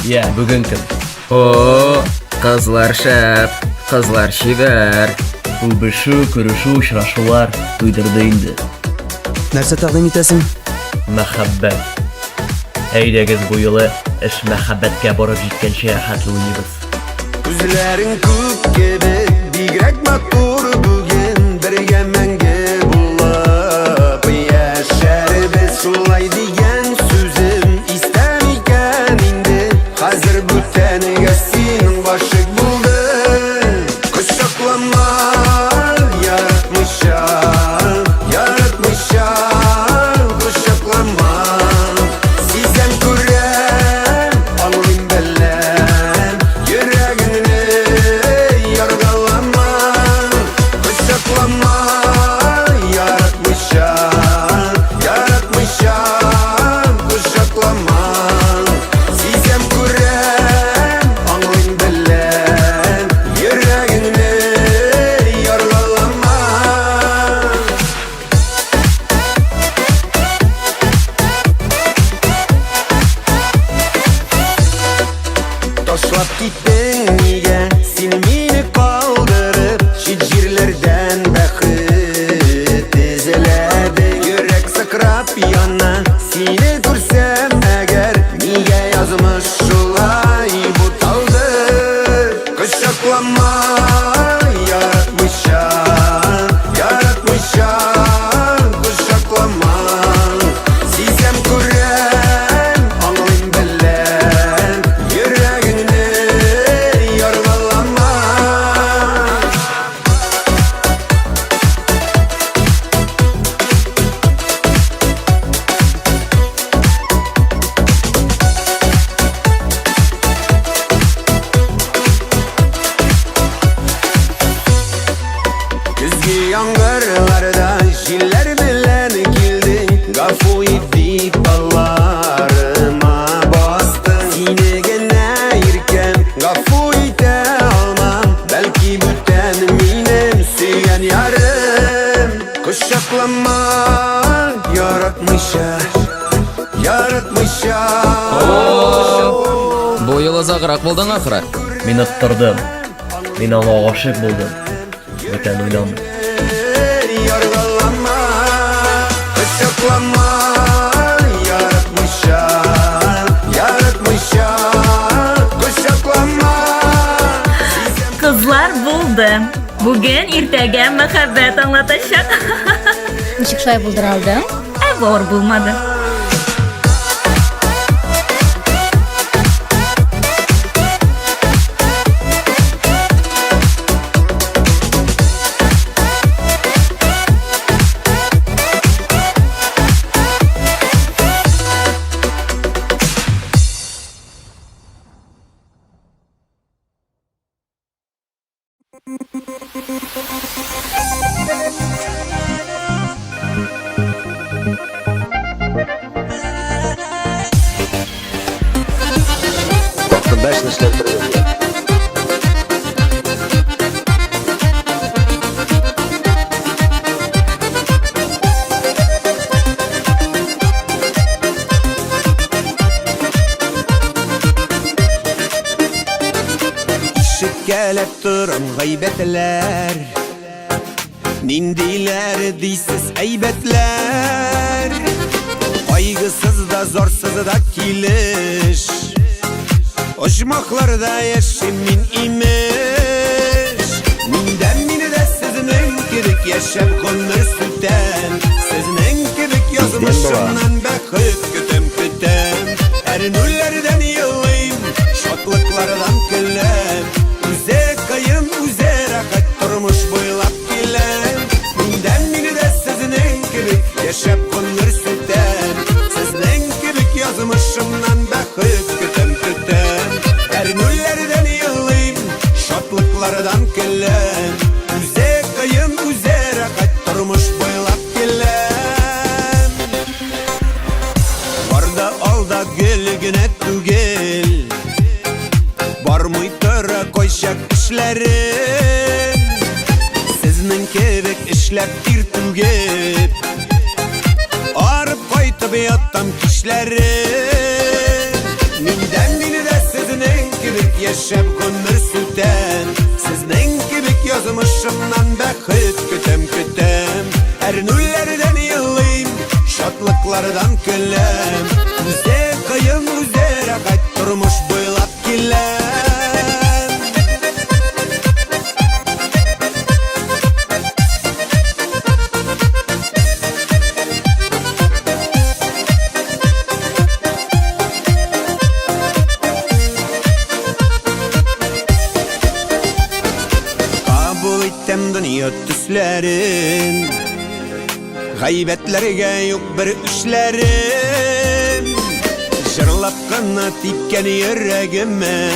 Ya bugün kim? Oo, kızlar şap, kızlar şiver. Öpüşü, körüşü, uçraşular duydurdu indi. Нәрсә тәкъдим итәсең? Мәхәббәт. Әйдәгез бу юлы эш мәхәббәткә барып җиткәнче рәхәтле уйныйбыз. Күзләрең күк кебек, бигрәк матур бүген, бергә мәңге булып яшәрбез. Шулай дигән сүзем истәм икән инде, хәзер бүтәнгә син гашык булдың. Кочаклама, яратмыйча, яратмыйча, кочаклама. Сизәм күрәм, аңлыйм беләм, йөрәгеңне яргалама. Кочаклама, яратмыйча, яратмыйча, кочаклама. Сизәм күрәм, аңлыйм беләм, йөрәгеңне яргалама. Ташлап киттең нигә син мине калдырып, чит җирләрдән бәхет эзләде. Йөрәк сыкрап яна, сине күрсәм әгәр, нигә язмыш шулай буталды. Кочаклама, яратмыйча, яратмыйча, кочаклама. Сизәм күрәм, аңлыйм беләм, йөрәгеңне яргалама. Көзге яңгырларда җилләр белән килдең, гафу ит дип балларыма бастың. Сине генә иркәм, гафу итә алмам, бәлки бүтән минем сөйгән ярым. Кочаклама, яратмыйча, яратмыйча. Бу юлы озаграк булдың ахыры. Мин оттырдым. Мин аңа гашык булдым. Бүтән уйнам. Яргалама, кочаклама, яратмыйча, яратмыйча, кочаклама. Kızlar buldu. Bugün irtəgə məhəbbət anlatacaq. Ничек шулай булдыра алдың? Var bulmadı. Ишеткәләп торам гайбәтләр, ниндиләр дисез әйбәтләр. Кайгысыз да зорсыз да килеш, оҗмакларда яшим мин имеш. Мине дә сезнең кебек яшәп гомер сүтәм, сезнең кебек язмышымнан бәхет көтәм. Әрнүләрдән елыйм, шатлыклардан көләм. Үзе кыен, үзе рәхәт тормыш буйлап киләм. Мине дә сезнең кебек яшәп гомер сүтәм, сезнең кебек язмышымнан бәхет көтәм. Әрнүләрдән елыйм, шатлыклардан көләм. Үзе кыен, үзе рәхәт тормыш буйлап киләм. Барда алда гел генә түгел, бармый тора кайчак эшләрем. Сезнең кебек эшләп ир түгеп, арып кайтып яттым кичләре. Миндән мине дә сез yaşap ömür süten. Sizning kibik yazmışımdan bäxit kütem. Ernüllerden yıllayım, şatlıklardan kölem. Üze kıyım üze rahat durmuş boylap kilem. Kabul ettem dünya tüslerin, gaybetlerge yok bir işlerim. Jırlap gana tipken yüreğime,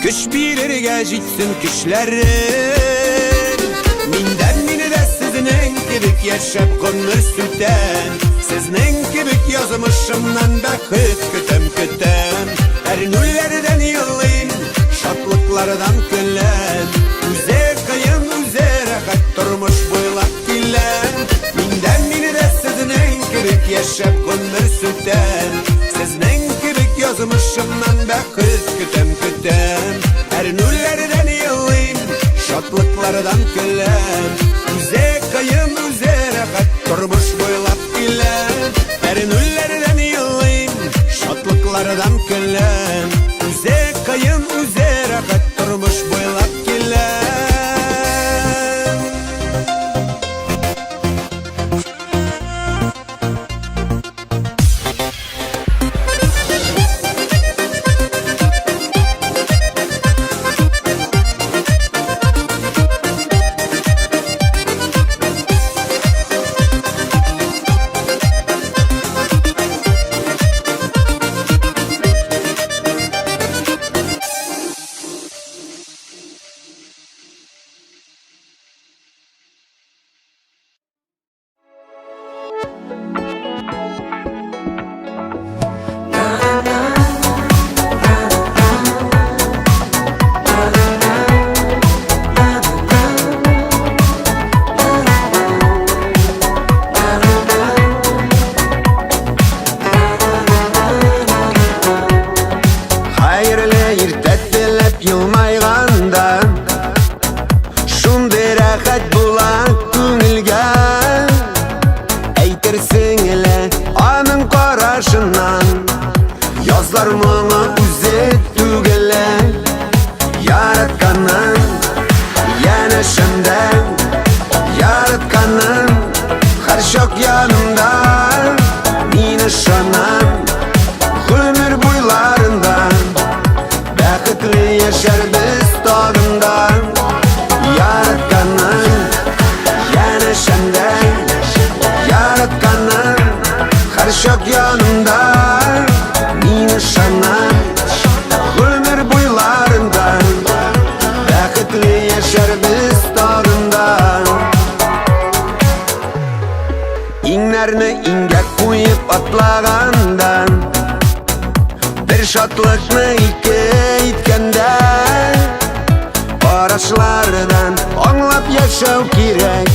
güç bilirge jitsin küşlerim. Minden mini de sizning kibik yaşap ömür süten. Sizning kibik yazmışımdan bäxit kütem. Ernüllerden yıllayım, şatlıklardan kölem. Üze kıyım üze rahat durmuş boylap kilem. Minden mini de sizning kibik yaşap ömür süten. Sizning kibik yazmışımdan bäxit kütem. Ernüllerden yıllayım, şatlıklardan kölem. Üze kıyım üze rahat durmuş boylap kilem. Ernüllerden yıllayım, şatlıklardan kölem. Üze kıyım üze rahat durmuş boylap kilem. Yazlar mına üze tügele, yaratkanın yanışından, yaratkanın her şok yanımda. Mini şanan ömür boylarından, bäxitli yaşar biz tağından. Yaratkanın yanışından, yaratkanın her şok yanımda. Şanan ömür boylarından, bäxitli yaşar biz tağından. İnlerini ingek koyup atlagandan, bir şatlıkны iki itkende. Araçlardan anlap yaşaw kirek,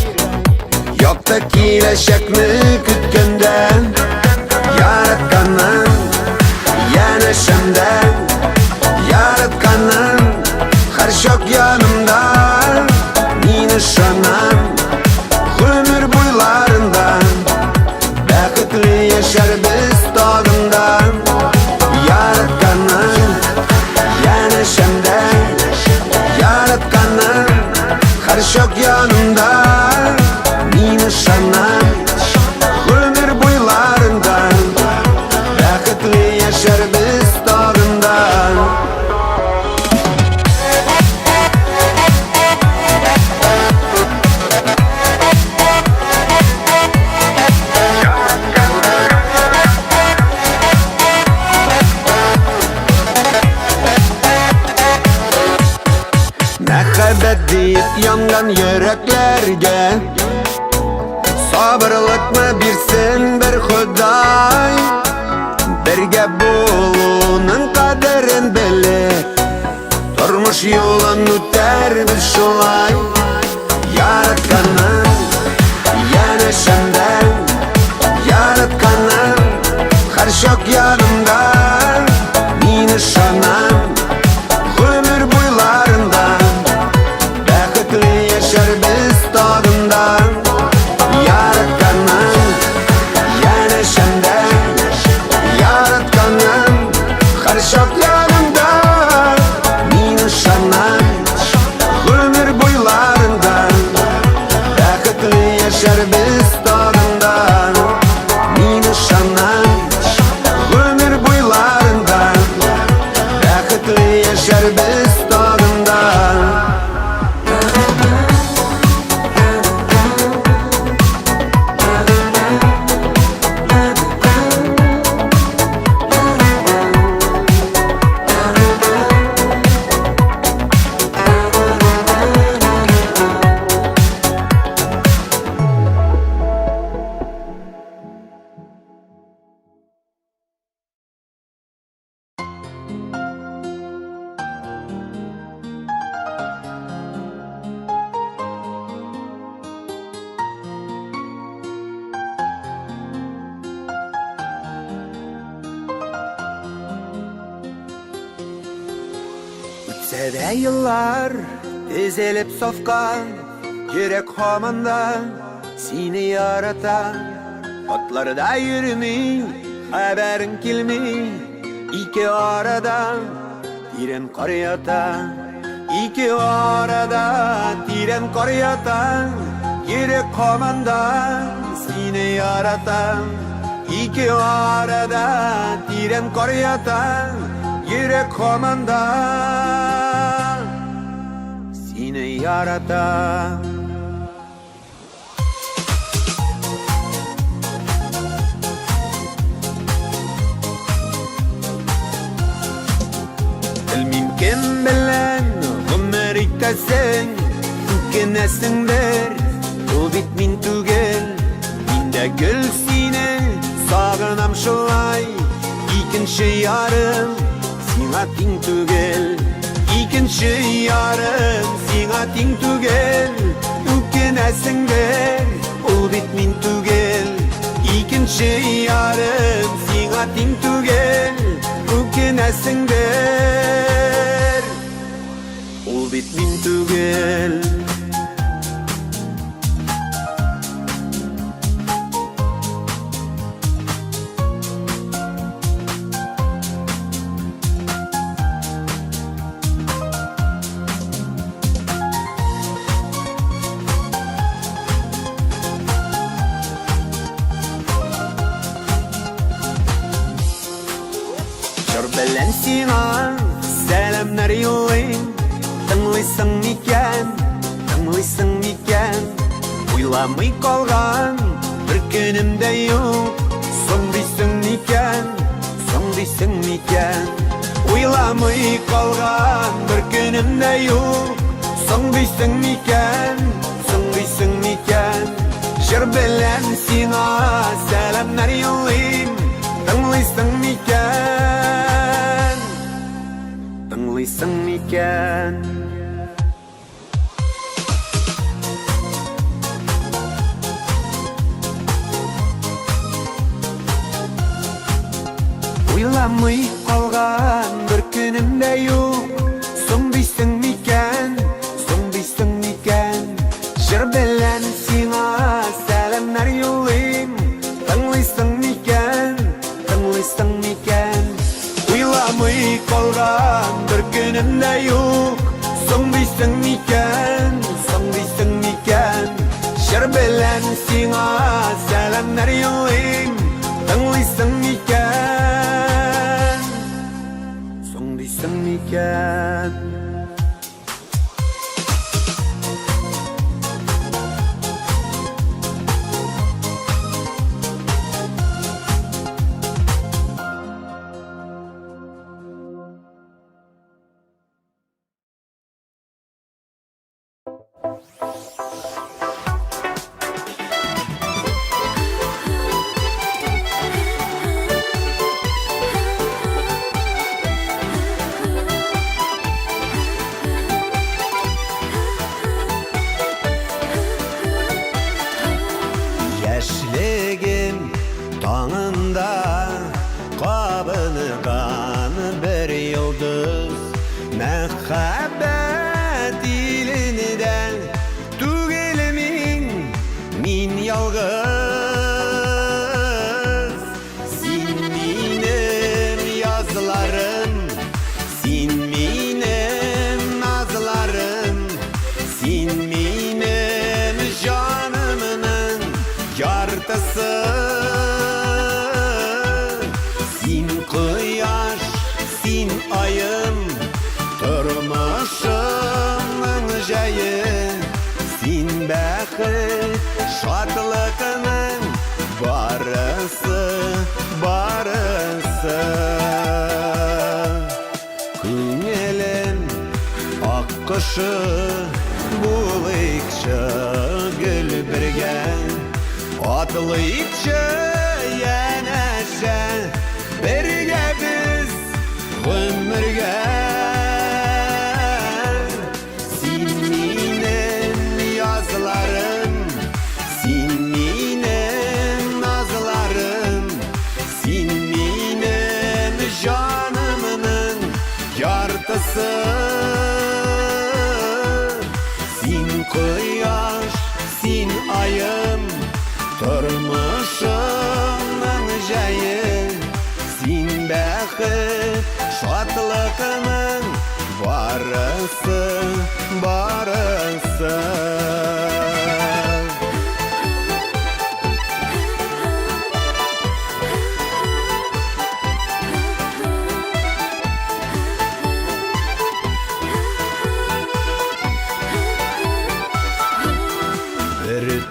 yokta kileşekni kütkenden. Yaratkanın yanışımdan, yaratkanın her şok yanımda. Mini şanan ömür boylarından, bäxitli yaşar biz tağından. Yaratkanın yanışımdan, yaratkanın her şok yanımda. Mini şanan ömür boylarından, bäxitli yaşar biz tağından. Mehabbet deyip yangan yüreklerge, sabırlıkны birsin bir Huday. Birge bolunun kaderin bilip, turmuş yolun üter biz şolay. Yaratkanın yanışından, yaratkanın her şok yanımda. Mini şanan yaşarбыз tağında. Min ышанам ömür boylarında, бақытлы yaşarбыз tağında. Ötse de yıllar ezelip sofkan, yürek hamanda seni yaratan. Atlarda yürümey, haberin kilmey, iki arada tiren kar yatan. İki arada tiren kar yatan, yürek hamanda seni yaratan. İki arada tiren kar yatan, yürek hamanda seni yaratan. Bilmem kim bilen ömür itasen, tükenesindir o bit min tugel. Minde gül sine sağınam şolay, ikinci yarım sina ting tugel. İkinci yarım sina ting tugel. Tükenesindir o bit min tugel. İkinci yarım sina ting tugel. Tükenesindir o bit min tugel. Bilen sina selamlar yollayın. Tınlıysan miken, tınlıysan miken. Uylamay kalgan bir günüm de yok. Soğduysan miken, soğduysan miken. Uylamay kalgan bir günüm de yok. Soğduysan miken, soğduysan miken. Jır bilen sina selamlar yollayın. Tınlıysan miken, tınlıysan miken. Uylamay kalgan bir günüm de yok. Soğduysan miken, soğduysan miken. Jır bilen sina selamlar yollayın. Tınlıysan miken, tınlıysan miken. Uylamay kalgan bir günüm de yok. Soğduysan miken, soğduysan miken. Jır bilen sina selamlar yollayın. Tınlıysan miken, soğduysan miken. Yaşligim tağında kabını kanı bir yıldız. Mehabbet ilininden tügelimin min yalgız. Sin benim yazlarım, sin benim nazlarım, sin benim canımın yartısı. Sin kıyaş, sin ayım, turmuşumның jayı. Sin bäxit, şadlığının barısı, barısı. Күңелем аккышы булыйкчы гүл бергә, атлыйкчы янәшә бергә без гомергә. Син минем язларым, син минем назларым, син минем жанымның yartısı. Sin kıyaş, sin ayım, turmuşumның jayı. Sin bäxit, şadlığının barısı, barısı.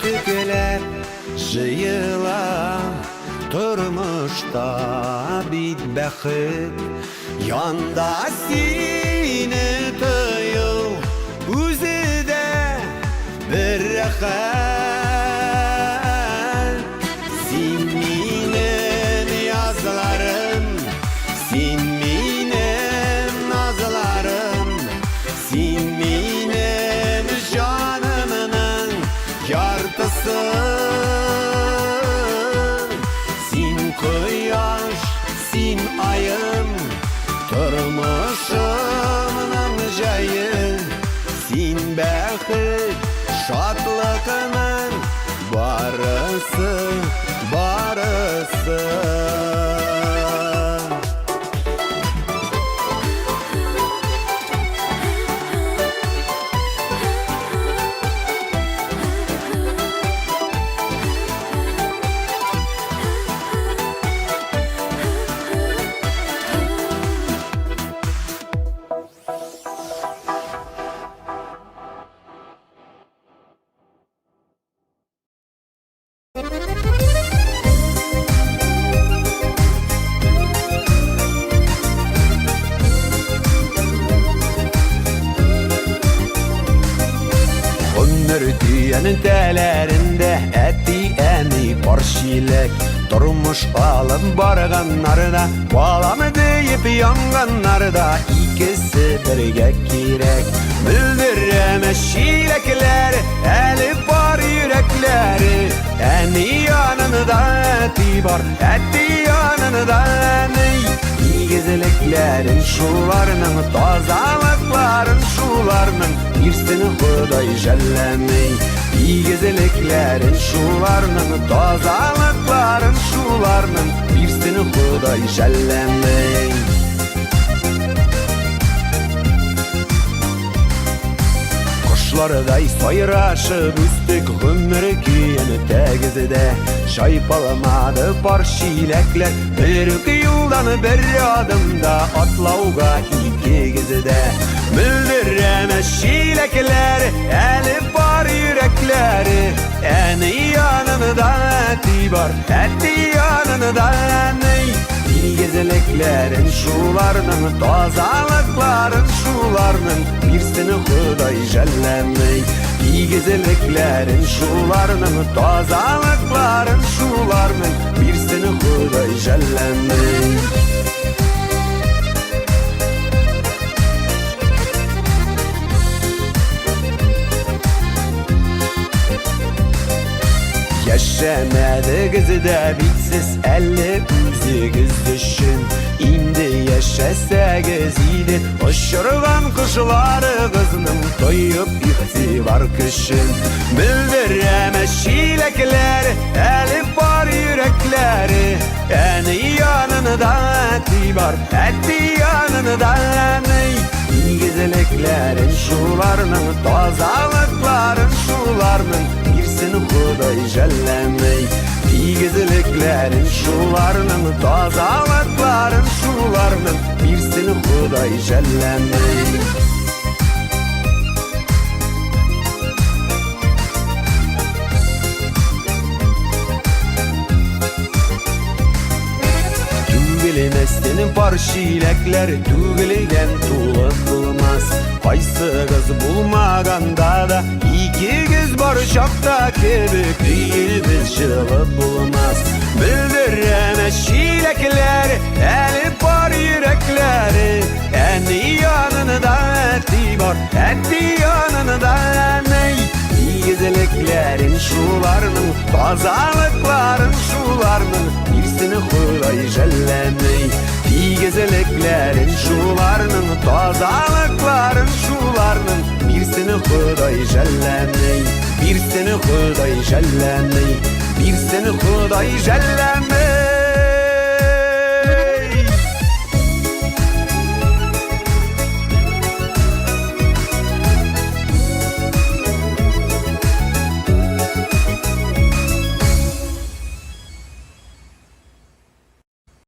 Tükülep jıyıla turmuşta bit bäxit. Yanda seni tıyıl, üzüde bir rəxət. Sin minem yazlarım, sin minem nazlarım, sin minem canımның yartısı. Sin kıyaş, sin ayım, turmuşumның jayı. Sin bäxit, şadlığının barısı, barısı. Diyenin telerinde etti eni parşilek. Durmuş alım barğanlarda, balamı deyip yanganlarda, ikisi birge kirek. Bildiremez şilekleri, eli var yürekleri. Eni yanında etti var, etti yanında eni. İgizliklerin şularının, tazalıkların şularının, birsini Xuday jellemey. İgizliklerin şularının, tazalıkların şularının, birsini Xuday jellemey. Kuşlarday sayraşıp üstük ömrü kiyeni tegizide. Şaypalamadı bar şilekler, bir yıldan bir adımda atlauga ikigizide. Bildiremez şilekleri, eli var yürekleri. Eni yanında eti var, eti yanında eni. İgizliklerin şularının, tazalıkların şularının, birsini Xuday jellemey. İgizliklerin şularının, tazalıkların şularının, birsini Xuday jellemey. Yaşamadıgızda bitsiz 50 düşün. İndi yaşasagiz idi uçurgan kuşlarıgızның toyup yıksı var kışın. Bildiremez şilekleri, eli var yürekleri. Eni yanında eti var, eti yanında eni. İgizliklerin şularının, tazalıkların şularının, birsini seni Huday jellemey. Tigizliklerin şularının, tazalıkların şularının, bir seni Huday jellemey. Tügülmez senin parşilekler, tügülgen tuğla kılmaz. Kaysı kız bulmaganda da iki göz barışakta kebek değil biz şılıp bulmaz. Bildiremez şilekleri, elip var yürekleri, en yanında eti var, eti yanında ney? Güzelliklerin şularının, tazalıkların şularının, birisini Huday jellemey. Güzelliklerin şularının, tazalıkların şularının, birisini Huday jellemey. Birisini Huday jellemey. Birisini Huday jellemey.